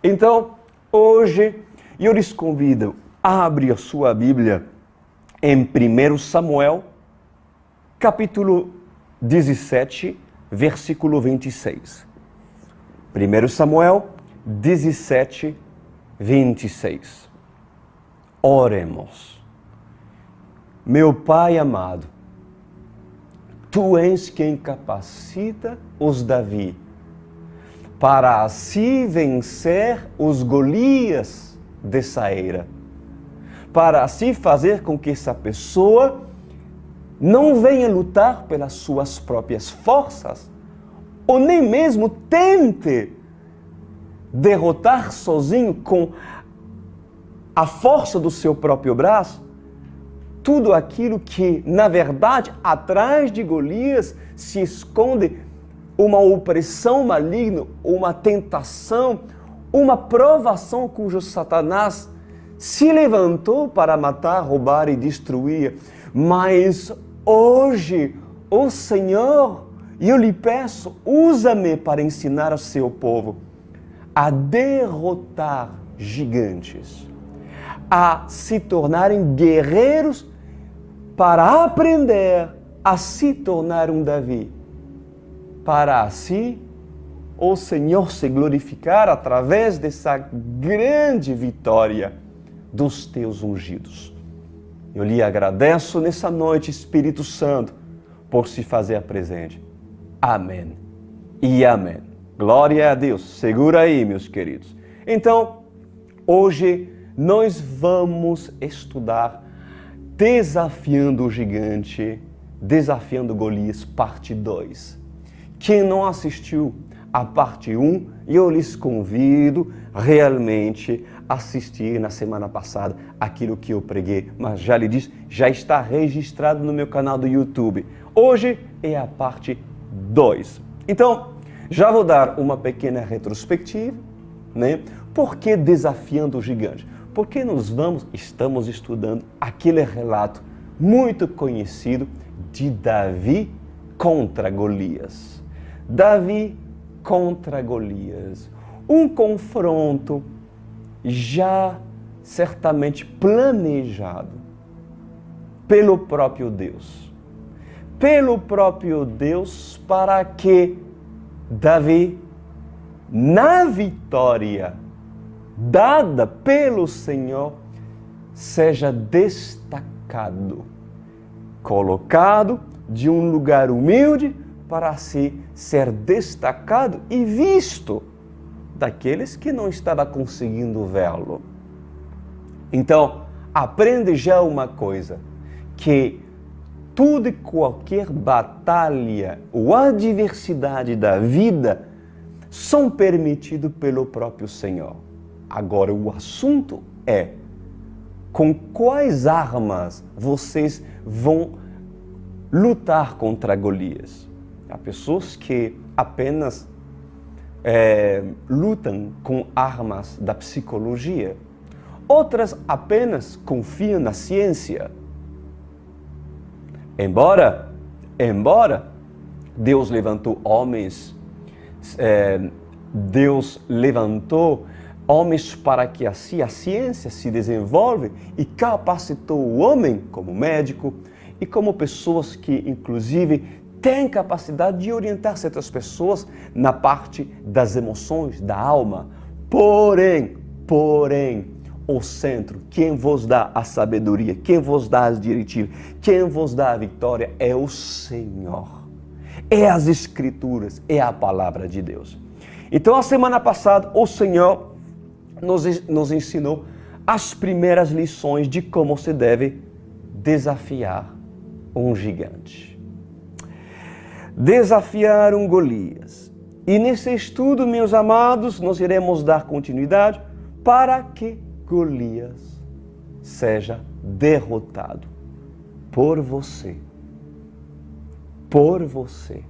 Então, hoje, eu lhes convido a abrir sua Bíblia em 1 Samuel, capítulo 17, versículo 26. 1 Samuel 17, 26. Oremos. Meu Pai amado, Tu és quem capacita os Davi para assim vencer os Golias dessa era, para assim fazer com que essa pessoa não venha lutar pelas suas próprias forças, ou nem mesmo tente derrotar sozinho com a força do seu próprio braço, tudo aquilo que, na verdade, atrás de Golias se esconde uma opressão maligna, uma tentação, uma provação cujo Satanás se levantou para matar, roubar e destruir. Mas hoje, o Senhor, eu lhe peço, usa-me para ensinar ao seu povo a derrotar gigantes, a se tornarem guerreiros para aprender a se tornar um Davi, para assim o Senhor se glorificar através dessa grande vitória dos teus ungidos. Eu lhe agradeço nessa noite, Espírito Santo, por se fazer presente. Amém e amém. Glória a Deus. Segura aí, meus queridos. Então, hoje nós vamos estudar Desafiando o Gigante, Desafiando Golias, parte 2. Quem não assistiu a parte 1, eu lhes convido realmente a assistir na semana passada aquilo que eu preguei, mas já lhe disse, já está registrado no meu canal do YouTube. Hoje é a parte 2. Então, já vou dar uma pequena retrospectiva, né? Por que Desafiando o Gigante? Porque estamos estudando aquele relato muito conhecido de Davi contra Golias. Davi contra Golias. Um confronto já certamente planejado pelo próprio Deus. Pelo próprio Deus para que Davi, na vitória dada pelo Senhor, seja destacado, colocado de um lugar humilde para assim ser destacado e visto daqueles que não estavam conseguindo vê-lo. Então, aprende já uma coisa, que tudo e qualquer batalha ou adversidade da vida são permitidos pelo próprio Senhor. Agora, o assunto é com quais armas vocês vão lutar contra Golias. Há pessoas que apenas lutam com armas da psicologia. Outras apenas confiam na ciência. Embora Deus levantou homens, para que assim a ciência se desenvolve e capacitou o homem como médico e como pessoas que, inclusive, têm capacidade de orientar certas pessoas na parte das emoções, da alma. Porém, o centro, quem vos dá a sabedoria, quem vos dá as diretivas, quem vos dá a vitória é o Senhor. É as Escrituras, é a palavra de Deus. Então, a semana passada, o Senhor nos ensinou as primeiras lições de como se deve desafiar um gigante. Desafiar um Golias. E nesse estudo, meus amados, nós iremos dar continuidade para que Golias seja derrotado por você. Por você.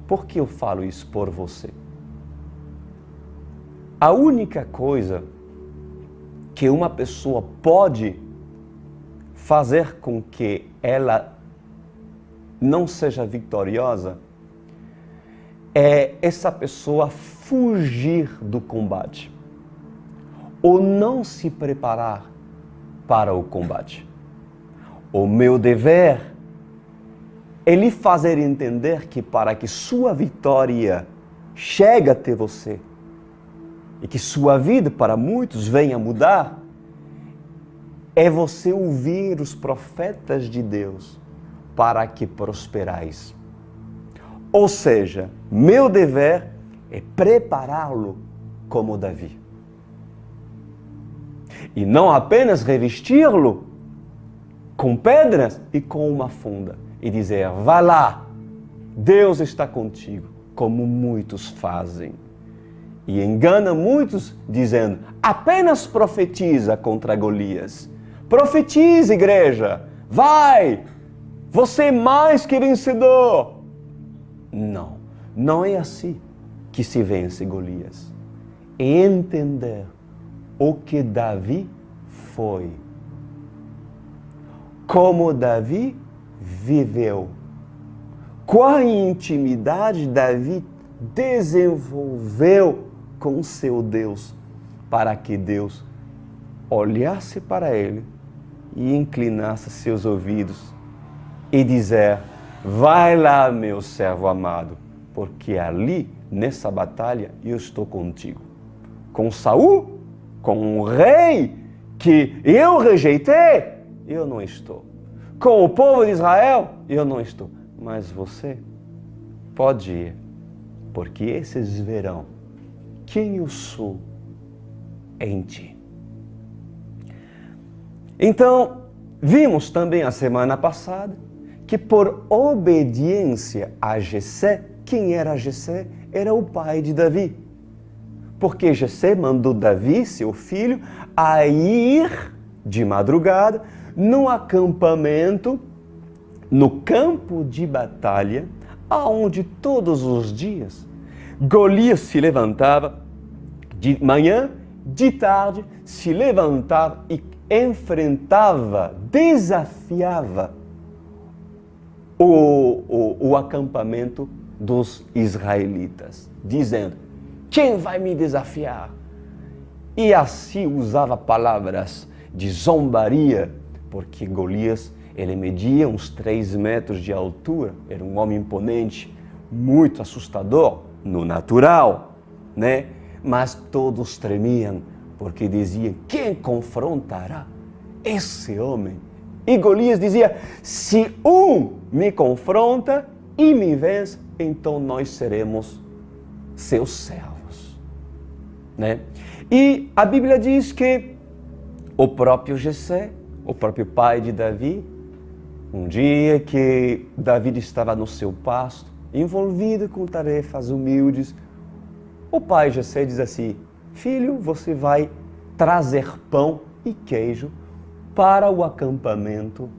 Por que eu falo isso por você? A única coisa que uma pessoa pode fazer com que ela não seja vitoriosa é essa pessoa fugir do combate ou não se preparar para o combate. O meu dever é lhe fazer entender que para que sua vitória chegue até você e que sua vida para muitos venha a mudar, é você ouvir os profetas de Deus para que prosperais. Ou seja, meu dever é prepará-lo como Davi. E não apenas revesti-lo com pedras e com uma funda e dizer, vá lá, Deus está contigo, como muitos fazem. E engana muitos dizendo, apenas profetiza contra Golias. Profetiza, igreja, vai, você é mais que vencedor. Não, não é assim que se vence Golias. É entender o que Davi foi. Como Davi viveu. Qual intimidade Davi desenvolveu com seu Deus para que Deus olhasse para ele e inclinasse seus ouvidos e dizer, vai lá, meu servo amado, porque ali, nessa batalha, eu estou contigo. Com Saul, com um rei que eu rejeitei, eu não estou. Com o povo de Israel, eu não estou. Mas você pode ir, porque esses verão quem eu sou em ti. Então, vimos também a semana passada que por obediência a Jessé, quem era Jessé? Era o pai de Davi. Porque Jessé mandou Davi, seu filho, a ir de madrugada no acampamento, no campo de batalha, aonde todos os dias Golias se levantava de manhã, de tarde, se levantava e enfrentava, desafiava o acampamento dos israelitas, dizendo, quem vai me desafiar? E assim usava palavras de zombaria, porque Golias, ele media uns 3 metros de altura, era um homem imponente, muito assustador, no natural, né? Mas todos tremiam, porque diziam, quem confrontará esse homem? E Golias dizia, se um me confronta e me vence, então nós seremos seus servos, né? E a Bíblia diz que o próprio Jessé, o próprio pai de Davi, um dia que Davi estava no seu pasto, envolvido com tarefas humildes, o pai Jessé diz assim, filho, você vai trazer pão e queijo para o acampamento,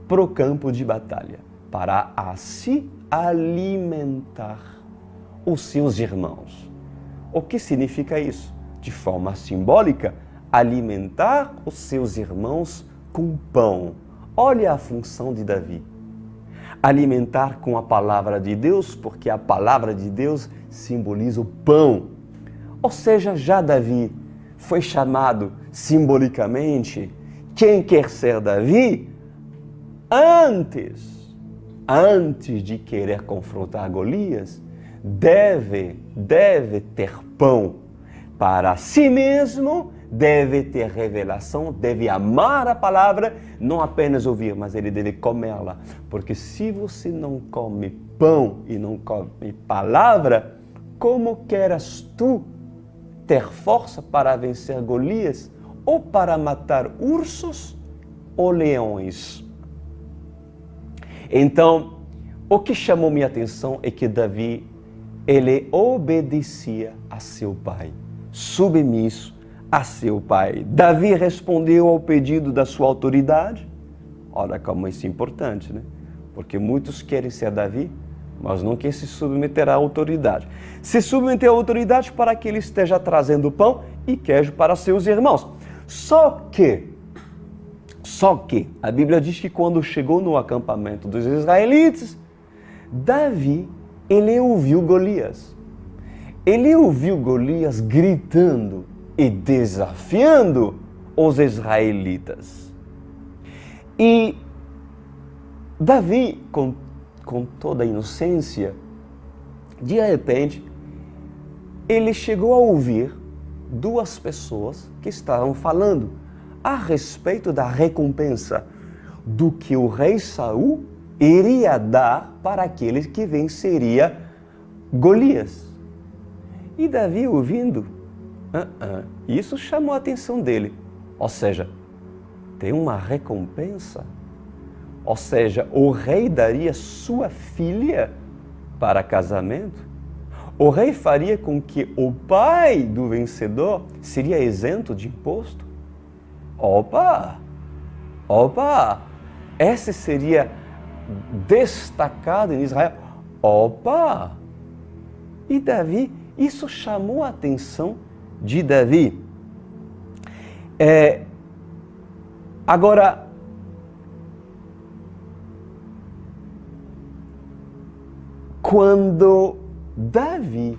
para o campo de batalha, para assim alimentar os seus irmãos. O que significa isso? De forma simbólica, alimentar os seus irmãos com pão. Olha a função de Davi. Alimentar com a palavra de Deus, porque a palavra de Deus simboliza o pão. Ou seja, já Davi foi chamado simbolicamente, quem quer ser Davi, antes de querer confrontar Golias, deve ter pão para si mesmo, deve ter revelação, deve amar a palavra, não apenas ouvir, mas ele deve comê-la. Porque se você não come pão e não come palavra, como queres tu ter força para vencer Golias ou para matar ursos ou leões? Então, o que chamou minha atenção é que Davi, ele obedecia a seu pai, submisso a seu pai. Davi respondeu ao pedido da sua autoridade. Olha como isso é importante, né? Porque muitos querem ser Davi, mas não querem se submeter à autoridade. Se submeter à autoridade para que ele esteja trazendo pão e queijo para seus irmãos. Só que a Bíblia diz que quando chegou no acampamento dos israelitas, Davi, ele ouviu Golias. ele ouviu Golias gritando e desafiando os israelitas. E Davi, com toda a inocência, de repente, ele chegou a ouvir duas pessoas que estavam falando a respeito da recompensa do que o rei Saul iria dar para aquele que venceria Golias. E Davi, ouvindo, isso chamou a atenção dele. Ou seja, tem uma recompensa? Ou seja, o rei daria sua filha para casamento? O rei faria com que o pai do vencedor seria isento de imposto? Opa! Esse seria destacado em Israel. Opa! E Davi, isso chamou a atenção de Davi. Agora, quando Davi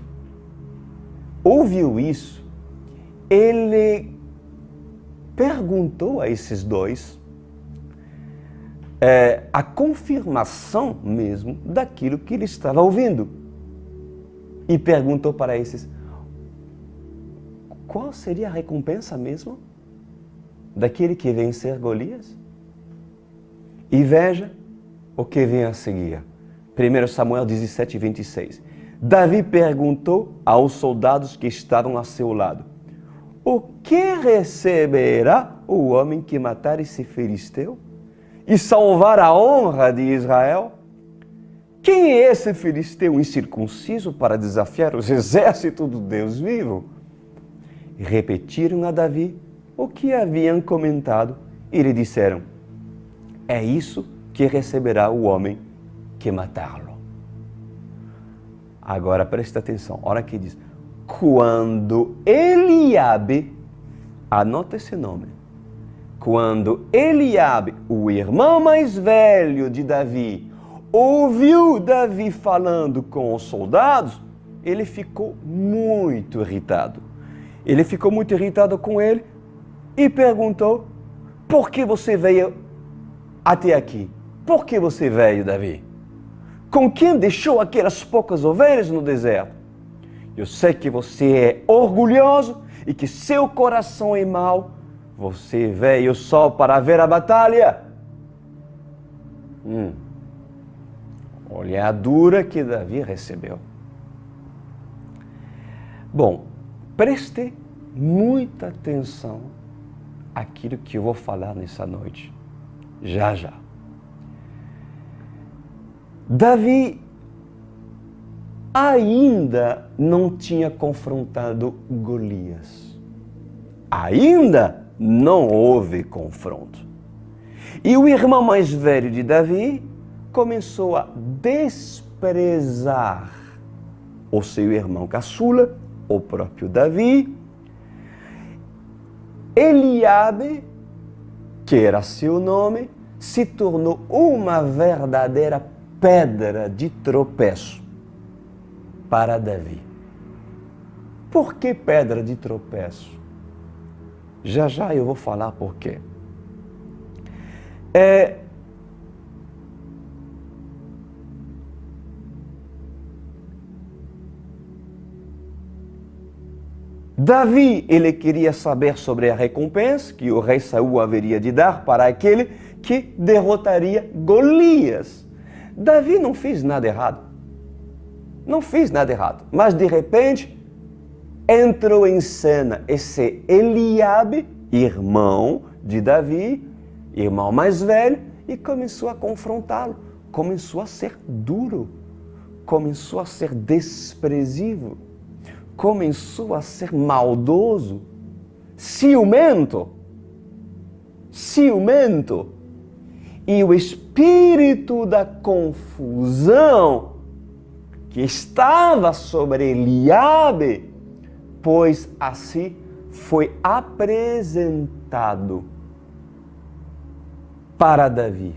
ouviu isso, ele perguntou a esses dois a confirmação mesmo daquilo que ele estava ouvindo. E perguntou para esses, qual seria a recompensa mesmo daquele que vencer Golias? E veja o que vem a seguir. 1 Samuel 17, 26. Davi perguntou aos soldados que estavam a seu lado, o que receberá o homem que matar esse filisteu e salvar a honra de Israel? Quem é esse filisteu incircunciso para desafiar os exércitos do Deus vivo? E repetiram a Davi o que haviam comentado e lhe disseram, é isso que receberá o homem que matá-lo. Agora presta atenção, olha que diz, quando Eliabe, anota esse nome, quando Eliabe, o irmão mais velho de Davi, ouviu Davi falando com os soldados, ele ficou muito irritado. Ele ficou muito irritado com ele e perguntou, por que você veio até aqui? Por que você veio, Davi? Com quem deixou aquelas poucas ovelhas no deserto? Eu sei que você é orgulhoso e que seu coração é mau. Você veio só para ver a batalha? Olha a dura que Davi recebeu. Bom, preste muita atenção àquilo que eu vou falar nessa noite. Já. Davi ainda não tinha confrontado Golias. Ainda não houve confronto. E o irmão mais velho de Davi começou a desprezar o seu irmão caçula, o próprio Davi. Eliabe, que era seu nome, se tornou uma verdadeira pedra de tropeço para Davi. Por que pedra de tropeço? Já eu vou falar por quê. Davi, ele queria saber sobre a recompensa que o rei Saul haveria de dar para aquele que derrotaria Golias. Davi não fez nada errado. Mas de repente entrou em cena esse Eliabe, irmão de Davi, irmão mais velho, e começou a confrontá-lo. Começou a ser duro, começou a ser desprezível, começou a ser maldoso, ciumento. E o espírito da confusão que estava sobre Eliabe, pois assim foi apresentado para Davi.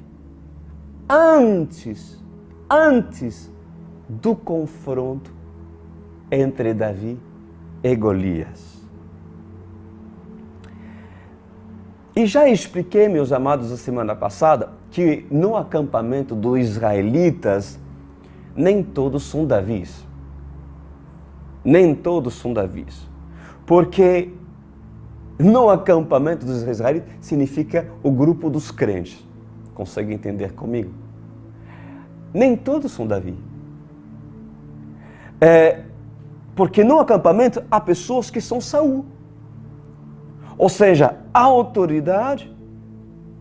Antes do confronto entre Davi e Golias. E já expliquei, meus amados, a semana passada, que no acampamento dos israelitas, nem todos são Davis. Nem todos são Davis. Porque no acampamento dos israelitas significa o grupo dos crentes. Consegue entender comigo? Nem todos são Davi. Porque no acampamento há pessoas que são Saul. Ou seja, a autoridade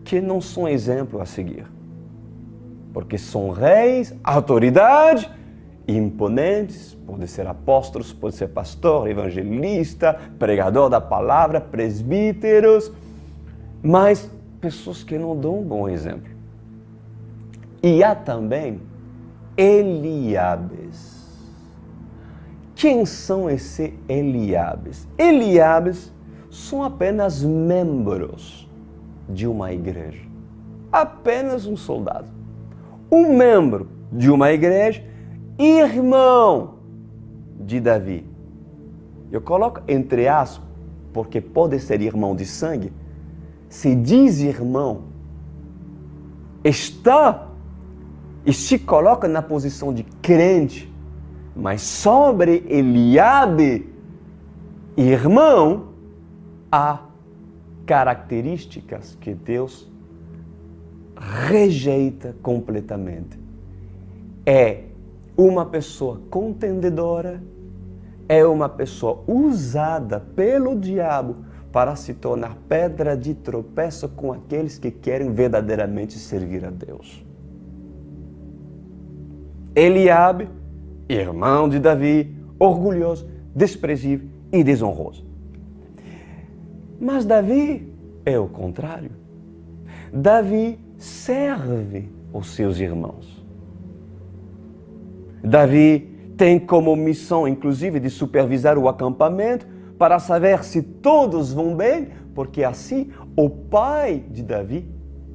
que não são exemplo a seguir. Porque são reis, autoridade, imponentes, pode ser apóstolos, pode ser pastor, evangelista, pregador da palavra, presbíteros, mas pessoas que não dão um bom exemplo. E há também Eliabes. Quem são esses Eliabes? Eliabes são apenas membros de uma igreja. Apenas um soldado. Um membro de uma igreja, irmão de Davi. Eu coloco entre aspas, porque pode ser irmão de sangue. Se diz irmão, está e se coloca na posição de crente, mas sobre Eliabe, irmão, há características que Deus rejeita completamente. É uma pessoa contendedora, é uma pessoa usada pelo diabo para se tornar pedra de tropeço com aqueles que querem verdadeiramente servir a Deus. Eliabe, irmão de Davi, orgulhoso, desprezível e desonroso. Mas Davi é o contrário. Davi serve os seus irmãos. Davi tem como missão, inclusive, de supervisar o acampamento para saber se todos vão bem, porque assim o pai de Davi,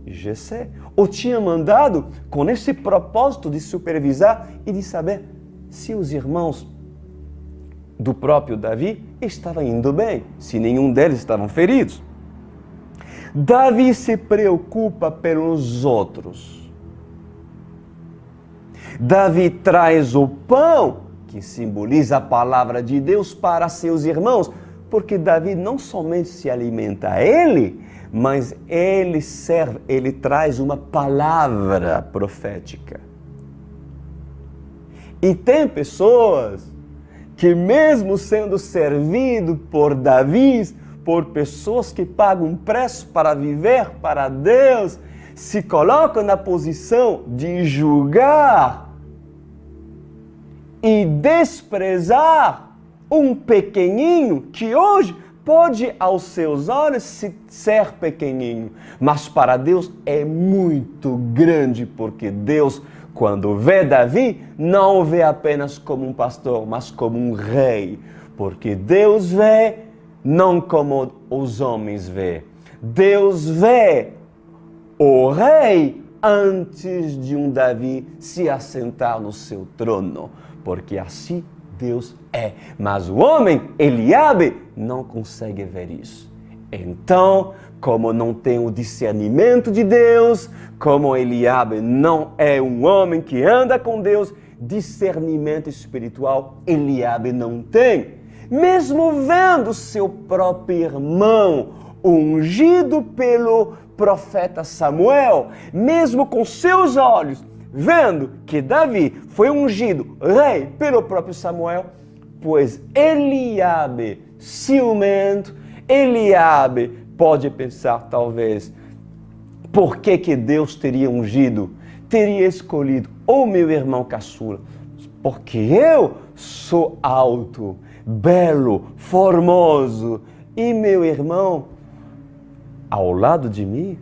Jessé, o tinha mandado com esse propósito de supervisar e de saber se os irmãos do próprio Davi estavam indo bem, se nenhum deles estavam feridos. Davi se preocupa pelos outros. Davi traz o pão, que simboliza a palavra de Deus, para seus irmãos, porque Davi não somente se alimenta a ele, mas ele serve, ele traz uma palavra profética. E tem pessoas que mesmo sendo servido por Davi, por pessoas que pagam um preço para viver para Deus, se colocam na posição de julgar e desprezar um pequenininho que hoje pode aos seus olhos ser pequenininho, mas para Deus é muito grande, porque Deus, quando vê Davi, não o vê apenas como um pastor, mas como um rei, porque Deus vê não como os homens vê. Deus vê o rei antes de um Davi se assentar no seu trono, porque assim Deus é. Mas o homem, Eliabe, não consegue ver isso. Então, como não tem o discernimento de Deus, como Eliabe não é um homem que anda com Deus, discernimento espiritual Eliabe não tem. Mesmo vendo seu próprio irmão ungido pelo profeta Samuel, mesmo com seus olhos, vendo que Davi foi ungido rei pelo próprio Samuel, pois Eliabe, ciumento, Eliabe pode pensar talvez, por que Deus teria ungido, teria escolhido o meu irmão caçula? Porque eu sou alto, belo, formoso, e meu irmão, ao lado de mim,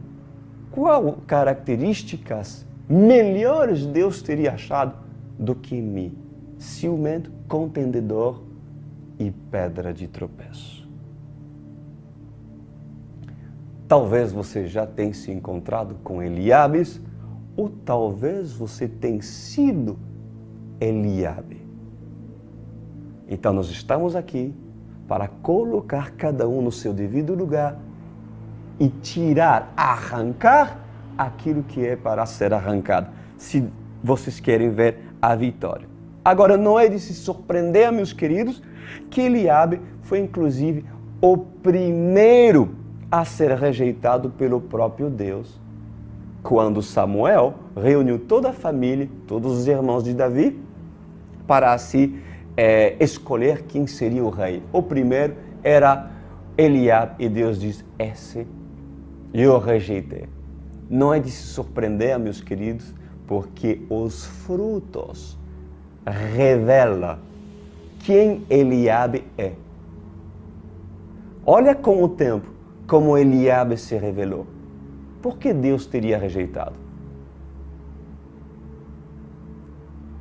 qual características melhores Deus teria achado do que mim? Ciumento, contendedor e pedra de tropeço. Talvez você já tenha se encontrado com Eliabes, ou talvez você tenha sido Eliabe. Então nós estamos aqui para colocar cada um no seu devido lugar e tirar, arrancar aquilo que é para ser arrancado, se vocês querem ver a vitória. Agora, não é de se surpreender, meus queridos, que Eliabe foi inclusive o primeiro a ser rejeitado pelo próprio Deus. Quando Samuel reuniu toda a família, todos os irmãos de Davi, para assim escolher quem seria o rei. O primeiro era Eliabe e Deus diz, esse eu rejeitei. Não é de se surpreender, meus queridos, porque os frutos revelam quem Eliabe é. Olha com o tempo como Eliabe se revelou. Por que Deus teria rejeitado?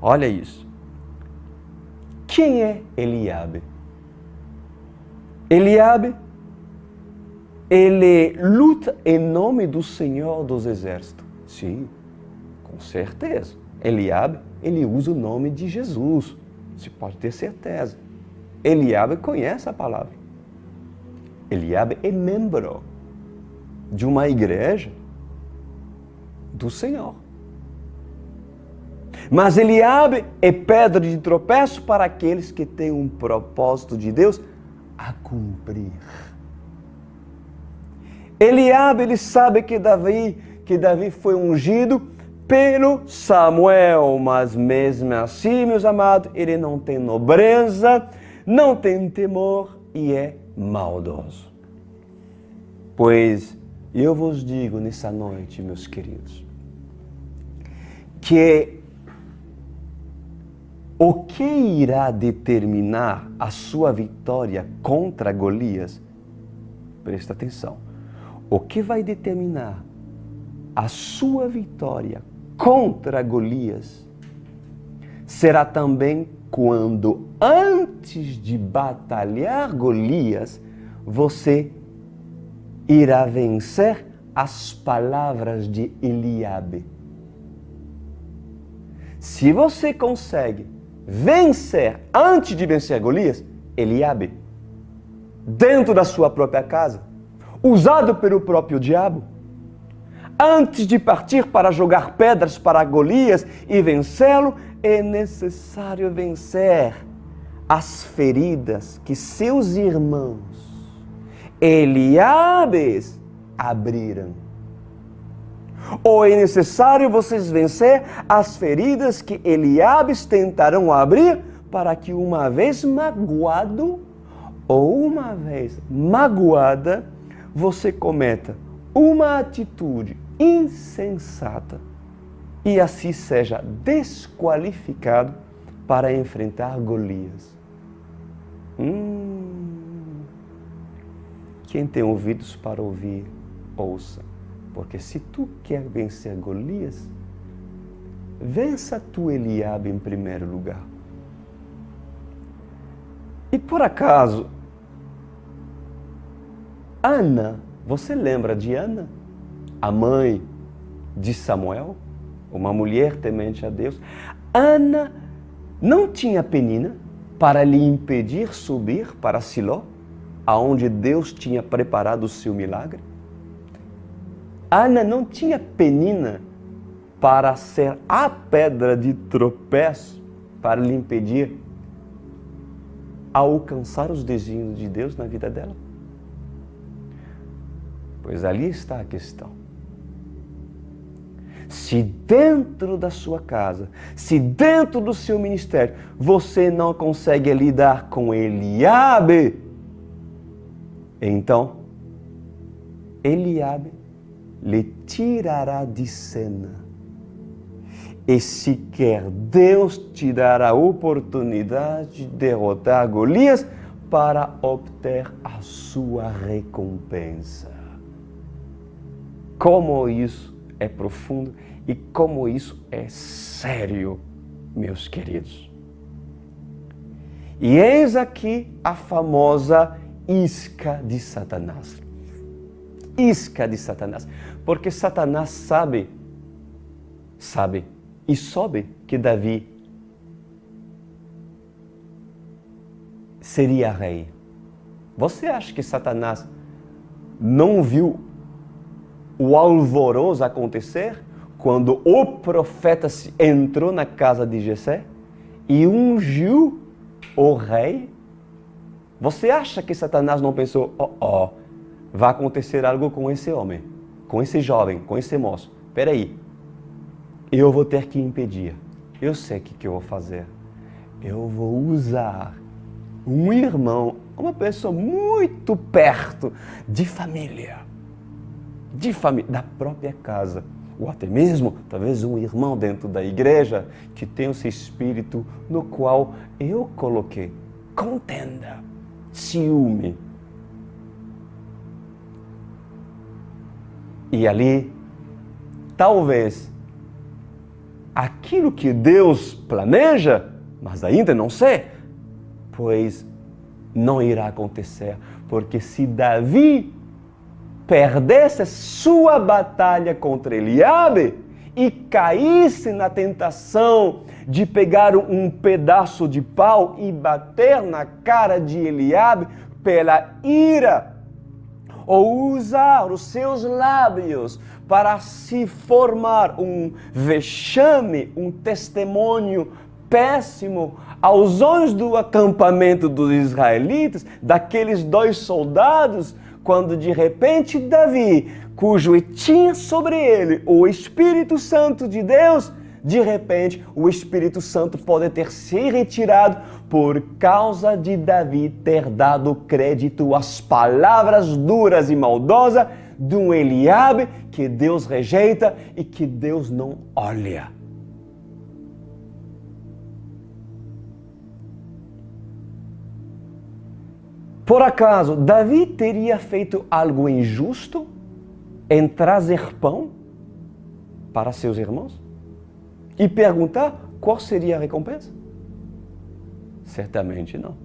Olha isso. Quem é Eliabe? Eliabe, ele luta em nome do Senhor dos Exércitos. Sim, com certeza. Eliabe, ele usa o nome de Jesus. Você pode ter certeza. Eliabe conhece a palavra. Eliabe é membro de uma igreja do Senhor. Mas Eliabe é pedra de tropeço para aqueles que têm um propósito de Deus a cumprir. Eliabe, ele sabe que Davi foi ungido pelo Samuel, mas mesmo assim, meus amados, ele não tem nobreza, não tem temor e é maldoso. Pois eu vos digo nessa noite, meus queridos, que o que irá determinar a sua vitória contra Golias, presta atenção, o que vai determinar a sua vitória contra Golias será também quando, antes de batalhar Golias, você irá vencer as palavras de Eliabe. Se você consegue vencer antes de vencer Golias, Eliabe, dentro da sua própria casa, usado pelo próprio diabo, antes de partir para jogar pedras para Golias e vencê-lo, é necessário vencer as feridas que seus irmãos Eliabes abriram. Ou é necessário vocês vencer as feridas que Eliabes tentarão abrir para que uma vez magoado ou uma vez magoada, você cometa uma atitude insensata e assim seja desqualificado para enfrentar Golias. Quem tem ouvidos para ouvir, ouça. Porque se tu quer vencer Golias, vença tu Eliabe em primeiro lugar. E por acaso, Ana, você lembra de Ana? A mãe de Samuel? Uma mulher temente a Deus. Ana não tinha Penina para lhe impedir subir para Siló, aonde Deus tinha preparado o seu milagre? Ana não tinha Penina para ser a pedra de tropeço, para lhe impedir a alcançar os desígnios de Deus na vida dela? Pois ali está a questão. Se dentro da sua casa, se dentro do seu ministério, você não consegue lidar com Eliabe, então Eliabe lhe tirará de cena. E sequer Deus te dará a oportunidade de derrotar Golias para obter a sua recompensa. Como isso é profundo e como isso é sério, meus queridos. E eis aqui a famosa isca de Satanás. Isca de Satanás. Porque Satanás sabe e soube que Davi seria rei. Você acha que Satanás não viu o alvoroço acontecer quando o profeta entrou na casa de Jessé e ungiu o rei? Você acha que Satanás não pensou, vai acontecer algo com esse homem, com esse jovem, com esse moço? Espera aí, eu vou ter que impedir. Eu sei o que eu vou fazer. Eu vou usar um irmão, uma pessoa muito perto de família, da própria casa, ou até mesmo, talvez um irmão dentro da igreja que tem esse espírito no qual eu coloquei contenda, ciúme. E ali, talvez, aquilo que Deus planeja, mas ainda não sei, pois não irá acontecer, porque se Davi perdesse sua batalha contra Eliabe e caísse na tentação de pegar um pedaço de pau e bater na cara de Eliabe pela ira, ou usar os seus lábios para se formar um vexame, um testemunho péssimo aos olhos do acampamento dos israelitas, daqueles 2 soldados, quando de repente Davi, cujo tinha sobre ele o Espírito Santo de Deus, de repente o Espírito Santo pode ter se retirado por causa de Davi ter dado crédito às palavras duras e maldosas de um Eliabe que Deus rejeita e que Deus não olha. Por acaso, Davi teria feito algo injusto em trazer pão para seus irmãos? E perguntar qual seria a recompensa? Certamente não.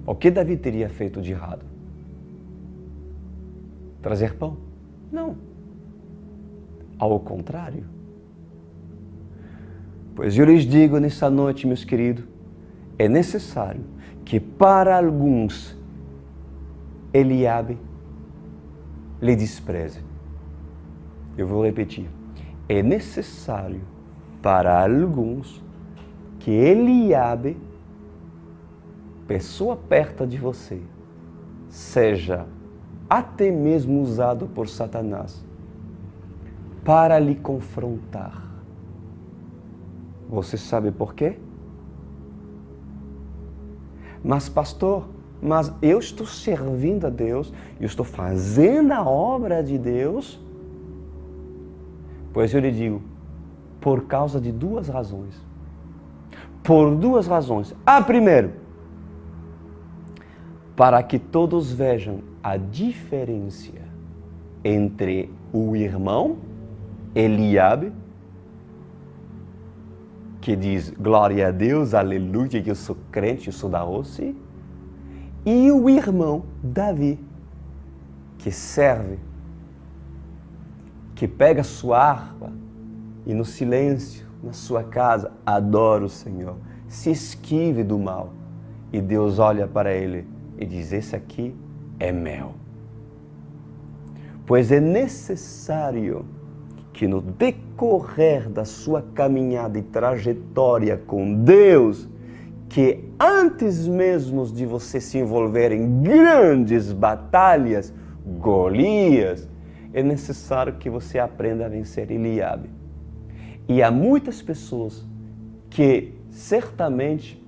O que Davi teria feito de errado? Trazer pão? Não. Ao contrário. Pois eu lhes digo nessa noite, meus queridos, é necessário que para alguns Eliabe lhe despreze. Eu vou repetir. É necessário para alguns que Eliabe, pessoa perto de você, seja até mesmo usado por Satanás para lhe confrontar. Você sabe por quê? Mas pastor, eu estou servindo a Deus, eu estou fazendo a obra de Deus. Pois eu lhe digo, por causa de 2 razões. Por 2 razões. A primeira, para que todos vejam a diferença entre o irmão Eliabe, que diz, glória a Deus, aleluia, que eu sou crente, eu sou da OSCE, e o irmão Davi, que serve, que pega sua harpa e no silêncio, na sua casa, adora o Senhor, se esquive do mal. E Deus olha para ele e diz, esse aqui é meu. Pois é necessário que no decorrer da sua caminhada e trajetória com Deus, que antes mesmo de você se envolver em grandes batalhas, Golias, é necessário que você aprenda a vencer Eliabe. E há muitas pessoas que certamente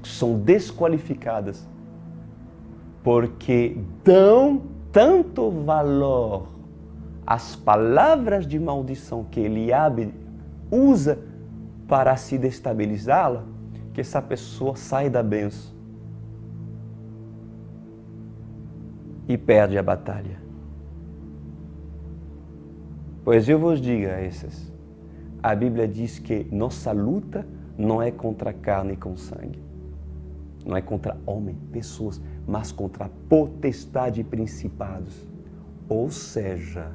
são desqualificadas porque dão tanto valor às palavras de maldição que Eliabe usa para se destabilizá-la, que essa pessoa sai da bênção e perde a batalha. Pois eu vos digo a esses, a Bíblia diz que nossa luta não é contra carne com sangue, não é contra homem, pessoas, mas contra potestade e principados. Ou seja,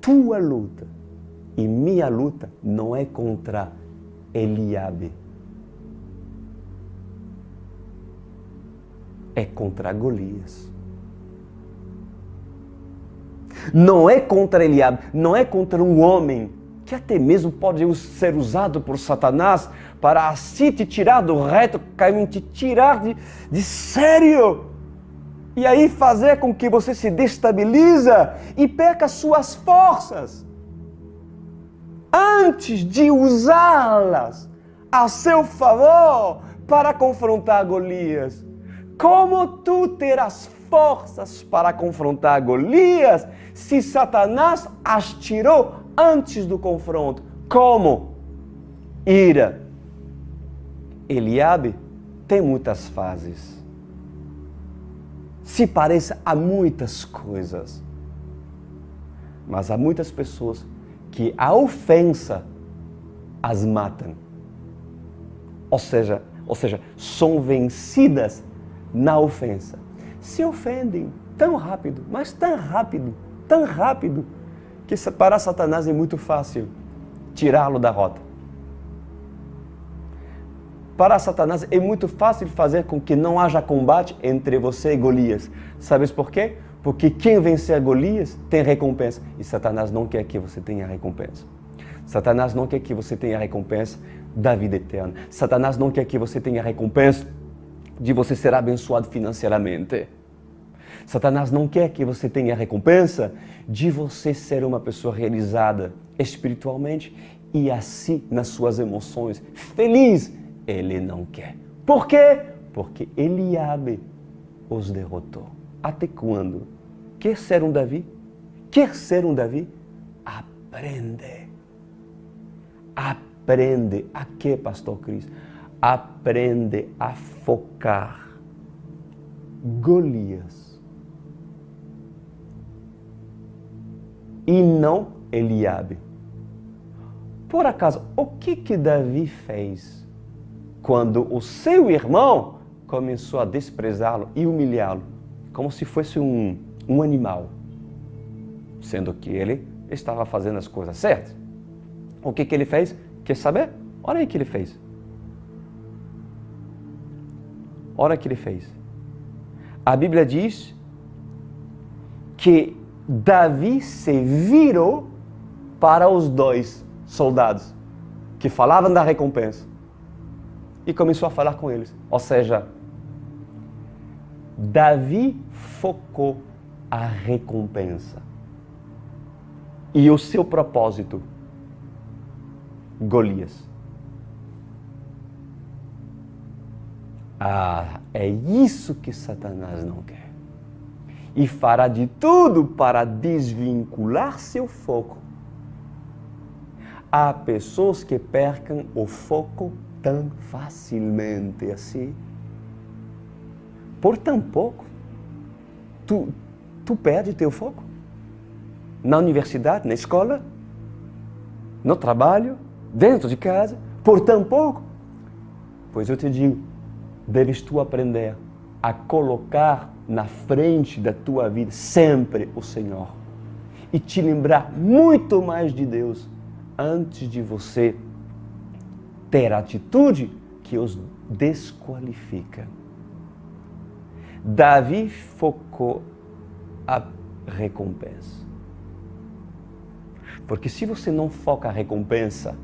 tua luta e minha luta não é contra Eliabe, é contra Golias. Não é contra Eliabe, não é contra um homem que até mesmo pode ser usado por Satanás para assim te tirar do reto caminho, te tirar de sério. E aí fazer com que você se destabiliza e perca suas forças. Antes de usá-las a seu favor para confrontar Golias. Como tu terás forças para confrontar Golias se Satanás as tirou antes do confronto? Como? Ira. Eliabe tem muitas fases. Se parece a muitas coisas. Mas há muitas pessoas que a ofensa as matam. Ou seja, são vencidas na ofensa. Se ofendem tão rápido, mas tão rápido, que para Satanás é muito fácil tirá-lo da rota. Para Satanás é muito fácil fazer com que não haja combate entre você e Golias. Sabes por quê? Porque quem vencer Golias tem recompensa. E Satanás não quer que você tenha recompensa. Satanás não quer que você tenha recompensa da vida eterna. Satanás não quer que você tenha recompensa de você ser abençoado financeiramente. Satanás não quer que você tenha recompensa de você ser uma pessoa realizada espiritualmente e assim nas suas emoções. Feliz, ele não quer. Por quê? Porque Eliabe os derrotou. Até quando? Quer ser um Davi? Quer ser um Davi? Aprende. Aprende. A quê, Pastor Cris? Aprende a focar Golias e não Eliabe. Por acaso, o que Davi fez quando o seu irmão começou a desprezá-lo e humilhá-lo, como se fosse um animal, sendo que ele estava fazendo as coisas certas? O que ele fez? Quer saber? Olha aí o que ele fez. Olha o que ele fez. A Bíblia diz que Davi se virou para os dois soldados que falavam da recompensa e começou a falar com eles. Ou seja, Davi focou a recompensa e o seu propósito, Golias. É isso que Satanás não quer. E fará de tudo para desvincular seu foco. Há pessoas que percam o foco tão facilmente assim. Por tão pouco. Tu perde teu foco? Na universidade, na escola, no trabalho, dentro de casa, por tão pouco? Pois eu te digo, deves tu aprender a colocar na frente da tua vida sempre o Senhor e te lembrar muito mais de Deus antes de você ter a atitude que os desqualifica. Davi focou a recompensa. Porque se você não foca a recompensa,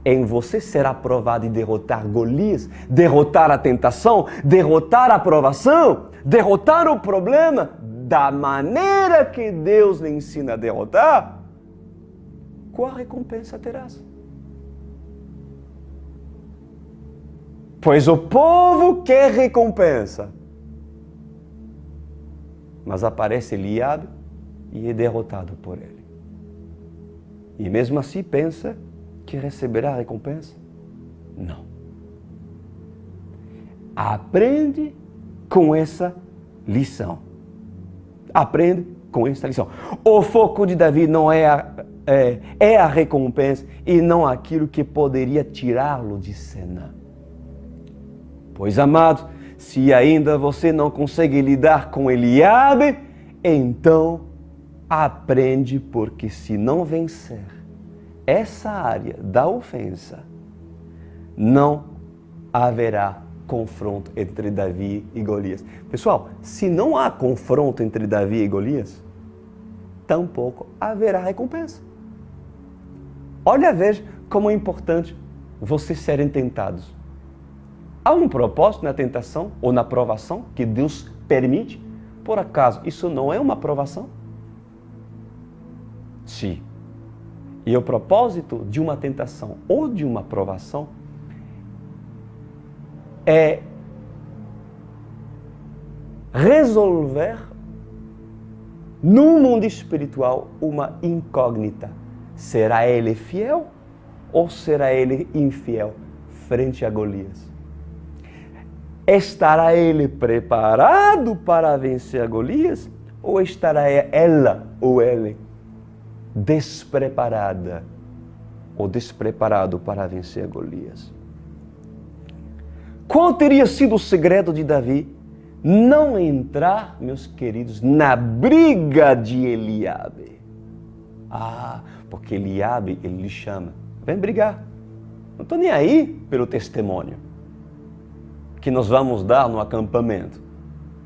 em você será provado e derrotar Golias, derrotar a tentação, derrotar a provação, derrotar o problema da maneira que Deus lhe ensina a derrotar, qual recompensa terás? Pois o povo quer recompensa. Mas aparece Eliabe e é derrotado por ele. E mesmo assim pensa que receberá a recompensa? Não. Aprende com essa lição. Aprende com essa lição. O foco de Davi não é a recompensa e não aquilo que poderia tirá-lo de cena. Pois, amado, se ainda você não consegue lidar com Eliabe, então aprende, porque se não vencer essa área da ofensa, não haverá confronto entre Davi e Golias. Pessoal, se não há confronto entre Davi e Golias, tampouco haverá recompensa. Olha, veja como é importante vocês serem tentados. Há um propósito na tentação ou na provação que Deus permite? Por acaso, isso não é uma provação? Sim. E o propósito de uma tentação ou de uma provação é resolver no mundo espiritual uma incógnita. Será ele fiel ou será ele infiel frente a Golias? Estará ele preparado para vencer a Golias ou estará ela ou ele despreparada ou despreparado para vencer a Golias? Qual teria sido o segredo de Davi? Não entrar, meus queridos, na briga de Eliabe. Porque Eliabe, ele lhe chama, vem brigar. Não estou nem aí pelo testemunho que nós vamos dar no acampamento,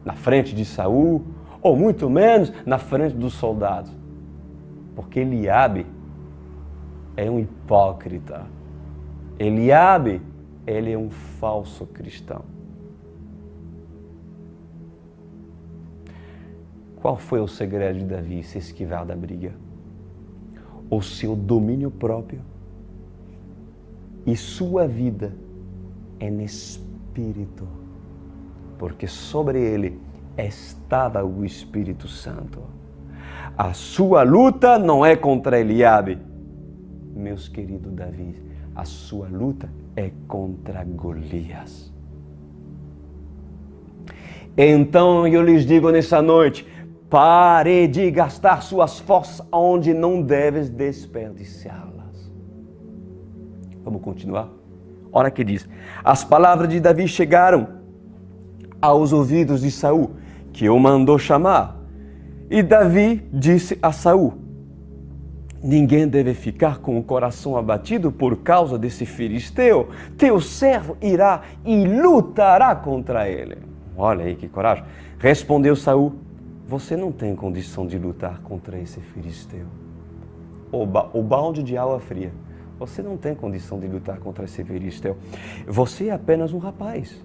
na frente de Saul, ou muito menos na frente dos soldados. Porque Eliabe é um hipócrita. Eliabe, ele é um falso cristão. Qual foi o segredo de Davi se esquivar da briga? O seu domínio próprio e sua vida em espírito, porque sobre ele estava o Espírito Santo. A sua luta não é contra Eliabe, meus queridos Davi, a sua luta é contra Golias. Então eu lhes digo nessa noite, pare de gastar suas forças onde não deves desperdiçá-las. Vamos continuar? Olha que diz, as palavras de Davi chegaram aos ouvidos de Saul, que o mandou chamar. E Davi disse a Saul, ninguém deve ficar com o coração abatido por causa desse filisteu. Teu servo irá e lutará contra ele. Olha aí que coragem. Respondeu Saul, você não tem condição de lutar contra esse filisteu. O balde de água fria. Você não tem condição de lutar contra esse filisteu. Você é apenas um rapaz.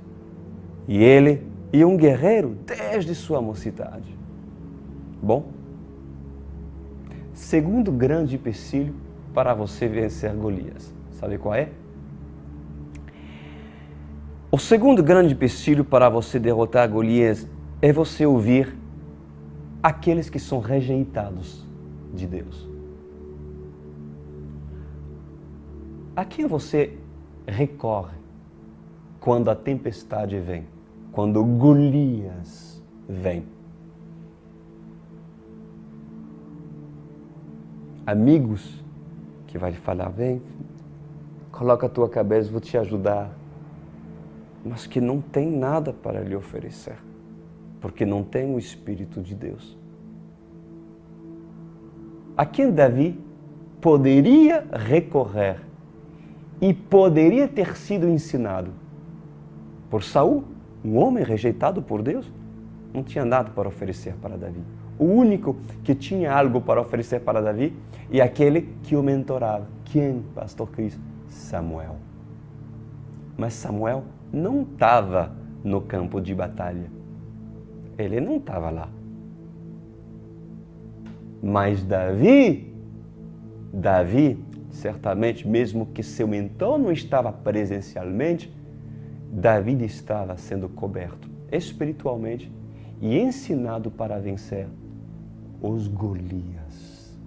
E ele é um guerreiro desde sua mocidade. Bom, segundo grande empecilho para você vencer Golias. Sabe qual é? O segundo grande empecilho para você derrotar Golias é você ouvir aqueles que são rejeitados de Deus. A quem você recorre quando a tempestade vem? Quando Golias vem? Amigos que vai lhe falar, vem, coloca a tua cabeça, vou te ajudar. Mas que não tem nada para lhe oferecer, porque não tem o Espírito de Deus. A quem Davi poderia recorrer e poderia ter sido ensinado por Saul, um homem rejeitado por Deus, não tinha nada para oferecer para Davi. O único que tinha algo para oferecer para Davi é aquele que o mentorava. Quem, pastor Cris? Samuel. Mas Samuel não estava no campo de batalha. Ele não estava lá. Mas Davi, certamente, mesmo que seu mentor não estava presencialmente, Davi estava sendo coberto espiritualmente e ensinado para vencer os Golias.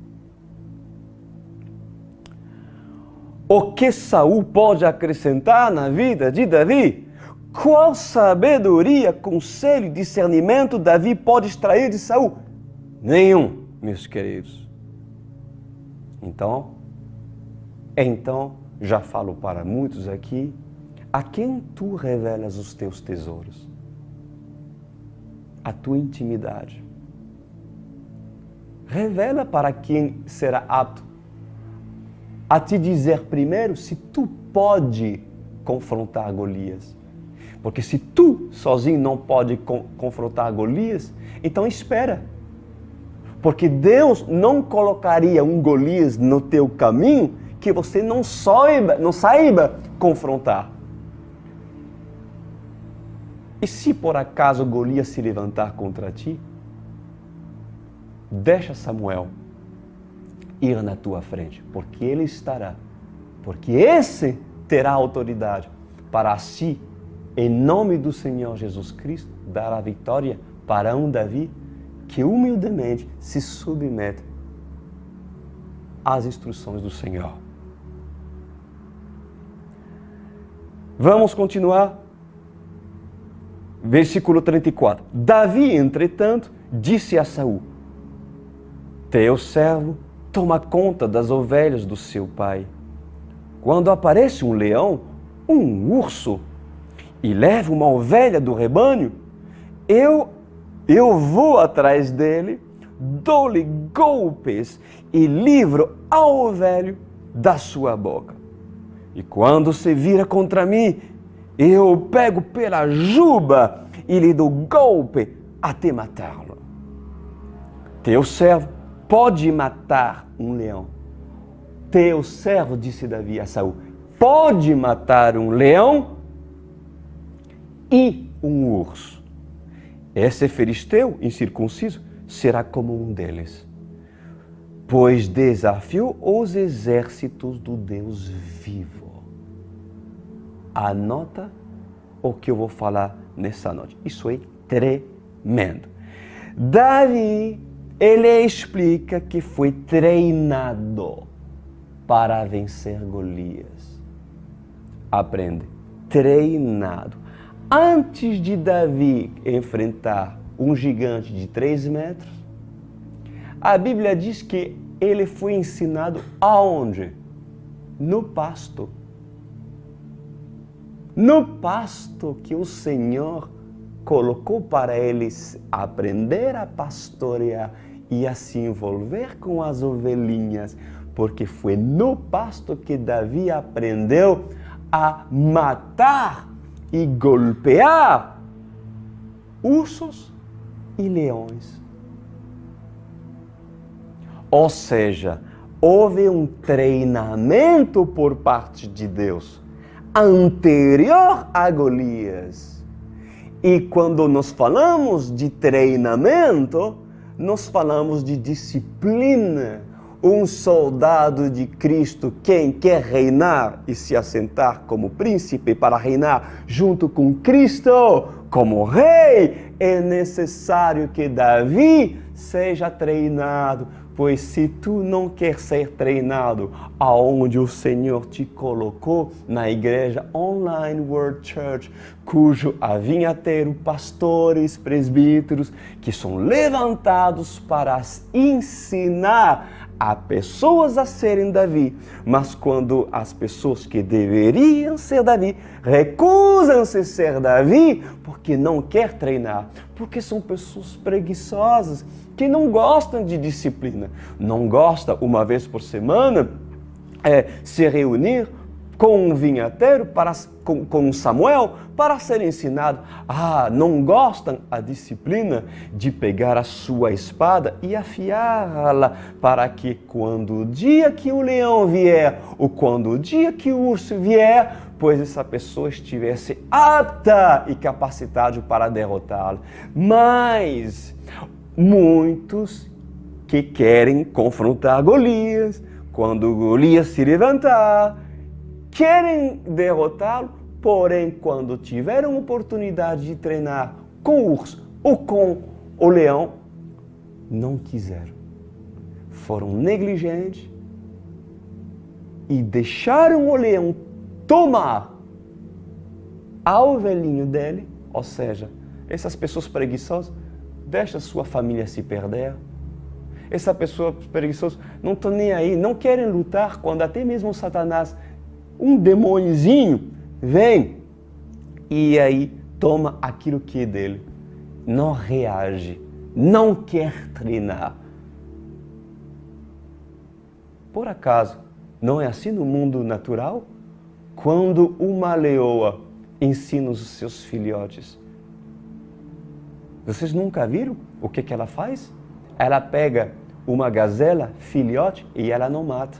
O que Saul pode acrescentar na vida de Davi? Qual sabedoria, conselho e discernimento Davi pode extrair de Saul? Nenhum, meus queridos. Então, já falo para muitos aqui, a quem tu revelas os teus tesouros? A tua intimidade. Revela para quem será apto a te dizer primeiro se tu pode confrontar Golias. Porque se tu sozinho não pode confrontar Golias, então espera. Porque Deus não colocaria um Golias no teu caminho que você não saiba confrontar. E se por acaso Golias se levantar contra ti, deixa Samuel ir na tua frente, porque ele estará. Porque esse terá autoridade para si, em nome do Senhor Jesus Cristo, dar a vitória para um Davi que humildemente se submete às instruções do Senhor. Vamos continuar. Versículo 34. Davi, entretanto, disse a Saul: teu servo toma conta das ovelhas do seu pai. Quando aparece um leão, um urso, e leva uma ovelha do rebanho, eu vou atrás dele, dou-lhe golpes e livro a ovelha da sua boca. E quando se vira contra mim, eu pego pela juba e lhe dou golpe até matá-lo. Teu servo pode matar um leão. Teu servo, disse Davi a Saul, pode matar um leão e um urso. Esse filisteu incircunciso será como um deles, pois desafiou os exércitos do Deus vivo. Anota o que eu vou falar nessa noite. Isso é tremendo. Davi, ele explica que foi treinado para vencer Golias. Aprende. Treinado. Antes de Davi enfrentar um gigante de 3 metros, a Bíblia diz que ele foi ensinado aonde? No pasto. No pasto que o Senhor colocou para eles aprender a pastorear e a se envolver com as ovelhinhas, porque foi no pasto que Davi aprendeu a matar e golpear ursos e leões. Ou seja, houve um treinamento por parte de Deus anterior a Golias. E quando nós falamos de treinamento, nós falamos de disciplina. Um soldado de Cristo, quem quer reinar e se assentar como príncipe para reinar junto com Cristo, como rei, é necessário que Davi seja treinado. Pois se tu não quer ser treinado aonde o Senhor te colocou, na igreja Online World Church, cujo vinha ter pastores, presbíteros, que são levantados para ensinar a pessoas a serem Davi, mas quando as pessoas que deveriam ser Davi recusam-se ser Davi porque não quer treinar, porque são pessoas preguiçosas que não gostam de disciplina, não gostam uma vez por semana se reunir com um vinhateiro, com Samuel, para ser ensinado. Não gostam a disciplina de pegar a sua espada e afiá-la, para que quando o dia que o leão vier, ou quando o dia que o urso vier, pois essa pessoa estivesse apta e capacitada para derrotá-lo. Mas muitos que querem confrontar Golias, quando Golias se levantar, querem derrotá-lo, porém, quando tiveram oportunidade de treinar com o urso ou com o leão, não quiseram. Foram negligentes e deixaram o leão tomar a ovelhinha dele, ou seja, essas pessoas preguiçosas deixam sua família se perder. Essa pessoa preguiçosa não estão nem aí, não querem lutar quando até mesmo Satanás, um demôniozinho, vem e aí toma aquilo que é dele. Não reage, não quer treinar. Por acaso, não é assim no mundo natural? Quando uma leoa ensina os seus filhotes. Vocês nunca viram o que ela faz? Ela pega uma gazela, filhote, e ela não mata.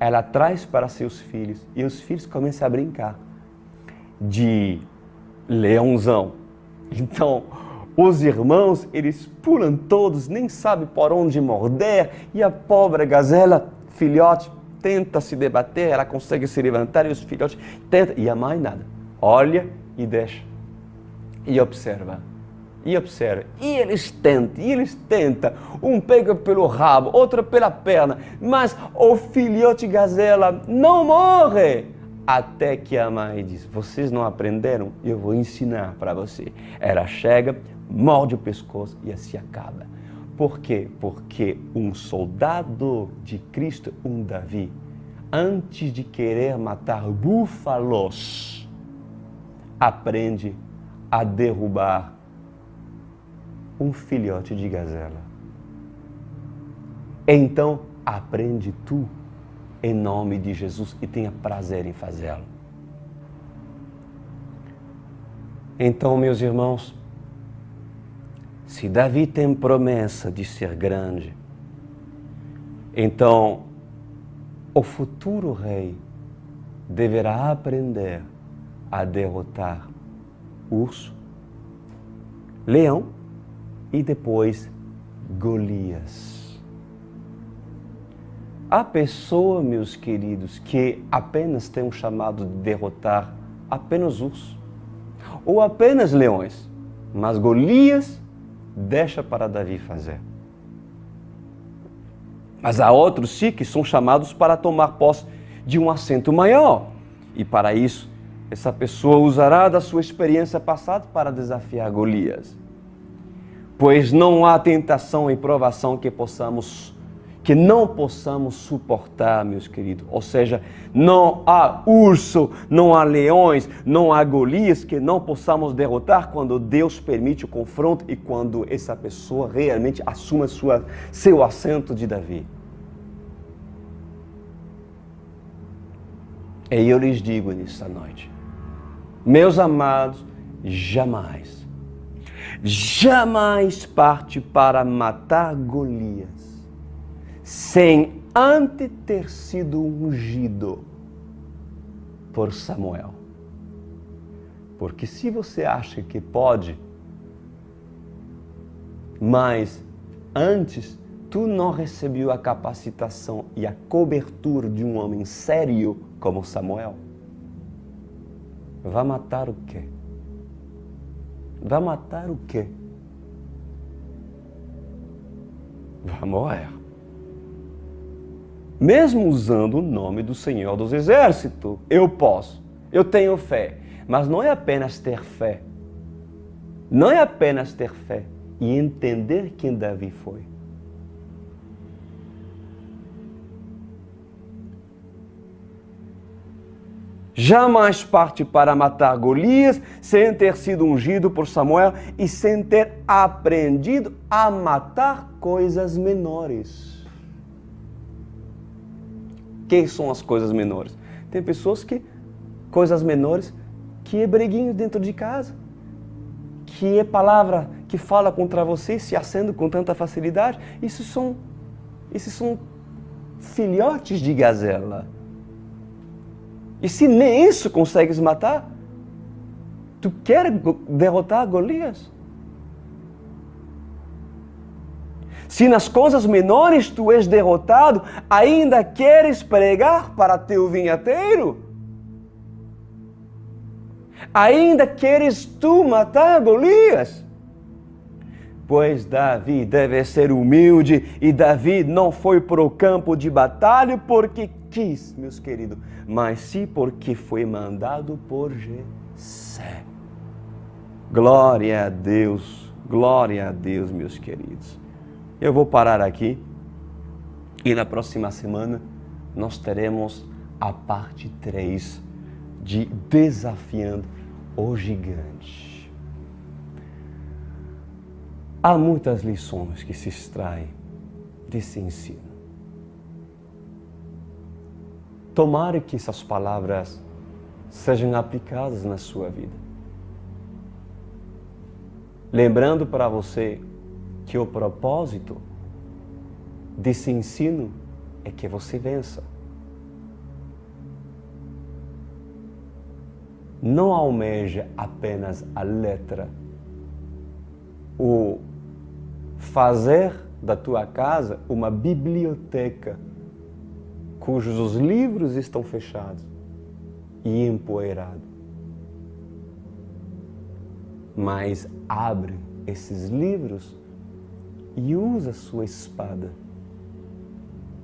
Ela traz para seus filhos e os filhos começam a brincar de leãozão. Então, os irmãos, eles pulam todos, nem sabem por onde morder, e a pobre gazela, filhote, tenta se debater, ela consegue se levantar e os filhotes tentam, e a mãe nada. Olha e deixa. E observa. E observa. E eles tentam. Um pega pelo rabo, outro pela perna, mas o filhote gazela não morre. Até que a mãe diz, vocês não aprenderam? Eu vou ensinar para você. Ela chega, morde o pescoço e assim acaba. Por quê? Porque um soldado de Cristo, um Davi, antes de querer matar búfalos, aprende a derrubar um filhote de gazela. Então, aprende tu, em nome de Jesus, e tenha prazer em fazê-lo. Então, meus irmãos, se Davi tem promessa de ser grande, então o futuro rei deverá aprender a derrotar urso, leão e depois Golias. Há pessoa, meus queridos, que apenas tem um chamado de derrotar apenas urso ou apenas leões, mas Golias deixa para Davi fazer. Mas há outros sim que são chamados para tomar posse de um assento maior. E para isso, essa pessoa usará da sua experiência passada para desafiar Golias. Pois não há tentação e provação que não possamos suportar, meus queridos. Ou seja, não há urso, não há leões, não há Golias que não possamos derrotar quando Deus permite o confronto e quando essa pessoa realmente assume seu assento de Davi. E eu lhes digo nesta noite, meus amados, jamais parte para matar Golias sem antes ter sido ungido por Samuel. Porque se você acha que pode, mas antes tu não recebeu a capacitação e a cobertura de um homem sério como Samuel, vai matar o quê? Vai matar o quê? Vai morrer. Mesmo usando o nome do Senhor dos Exércitos, eu posso, eu tenho fé. Mas não é apenas ter fé. Não é apenas ter fé e entender quem Davi foi. Jamais parte para matar Golias sem ter sido ungido por Samuel e sem ter aprendido a matar coisas menores. Quem são as coisas menores? Tem pessoas que, coisas menores, que é breguinho dentro de casa, que é palavra que fala contra você, se acende com tanta facilidade. Esses são filhotes de gazela. E se nem isso consegues matar, tu quer derrotar Golias? Se nas coisas menores tu és derrotado, ainda queres pregar para teu vinhateiro? Ainda queres tu matar Golias? Pois Davi deve ser humilde e Davi não foi para o campo de batalha porque quis, meus queridos, mas sim porque foi mandado por Jessé. Glória a Deus, meus queridos. Eu vou parar aqui e na próxima semana nós teremos a parte 3 de Desafiando o Gigante. Há muitas lições que se extraem desse ensino. Tomara que essas palavras sejam aplicadas na sua vida. Lembrando para você que o propósito desse ensino é que você vença. Não almeja apenas a letra. O fazer da tua casa uma biblioteca cujos os livros estão fechados e empoeirados. Mas abre esses livros e usa sua espada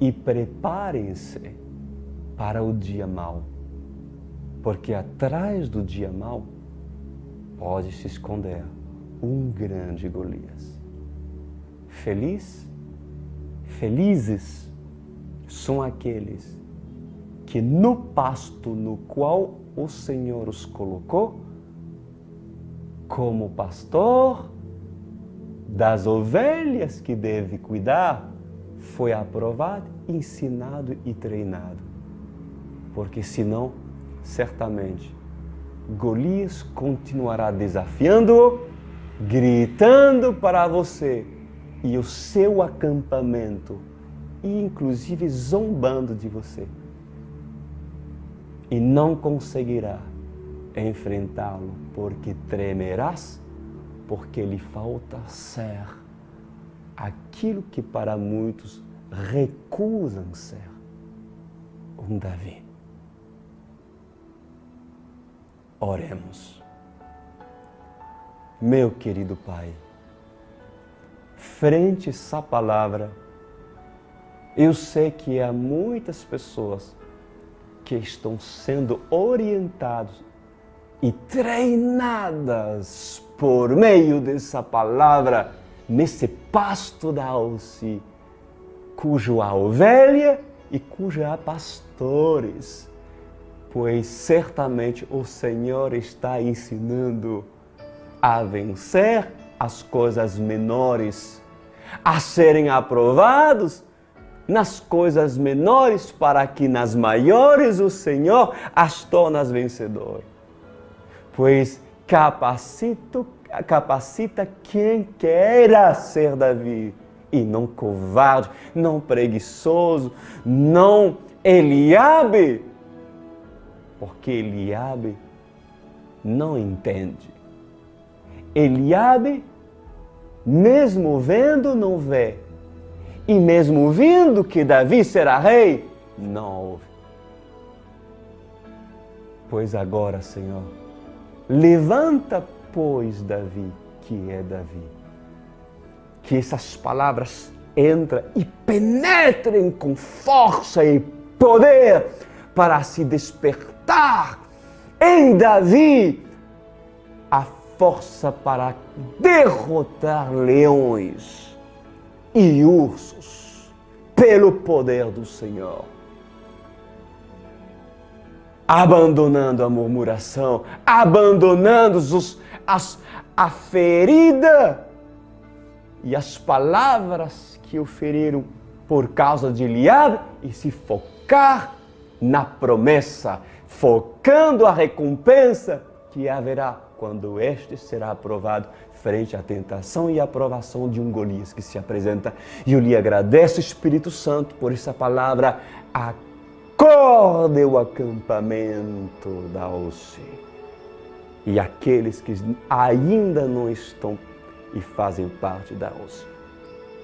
e preparem-se para o dia mau, porque atrás do dia mau pode se esconder um grande Golias. Felizes são aqueles que no pasto no qual o Senhor os colocou, como pastor das ovelhas que deve cuidar, foi aprovado, ensinado e treinado. Porque senão, certamente, Golias continuará desafiando-o, gritando para você e o seu acampamento, e inclusive zombando de você. E não conseguirá enfrentá-lo, porque tremerás, porque lhe falta ser aquilo que para muitos recusam ser, um Davi. Oremos. Meu querido Pai, frente a essa palavra, eu sei que há muitas pessoas que estão sendo orientadas e treinadas por meio dessa palavra nesse pasto da alce, cujo há ovelha e cujo há pastores, pois certamente o Senhor está ensinando a vencer as coisas menores, a serem aprovados nas coisas menores, para que nas maiores o Senhor as torne vencedoras. Pois capacita quem queira ser Davi, e não covarde, não preguiçoso, não Eliabe, porque Eliabe não entende. Eliabe, mesmo vendo, não vê. E mesmo vindo que Davi será rei, não ouve. Pois agora, Senhor, levanta, pois, Davi, que é Davi. Que essas palavras entrem e penetrem com força e poder para se despertar em Davi a força para derrotar leões e ursos pelo poder do Senhor. Abandonando a murmuração, abandonando a ferida e as palavras que o feriram por causa de Eliabe, e se focar na promessa, focando a recompensa que haverá quando este será aprovado frente à tentação e à aprovação de um Golias que se apresenta. E eu lhe agradeço, Espírito Santo, por essa palavra. Acorde o acampamento da alce. E aqueles que ainda não estão e fazem parte da alce.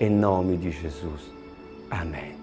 Em nome de Jesus. Amém.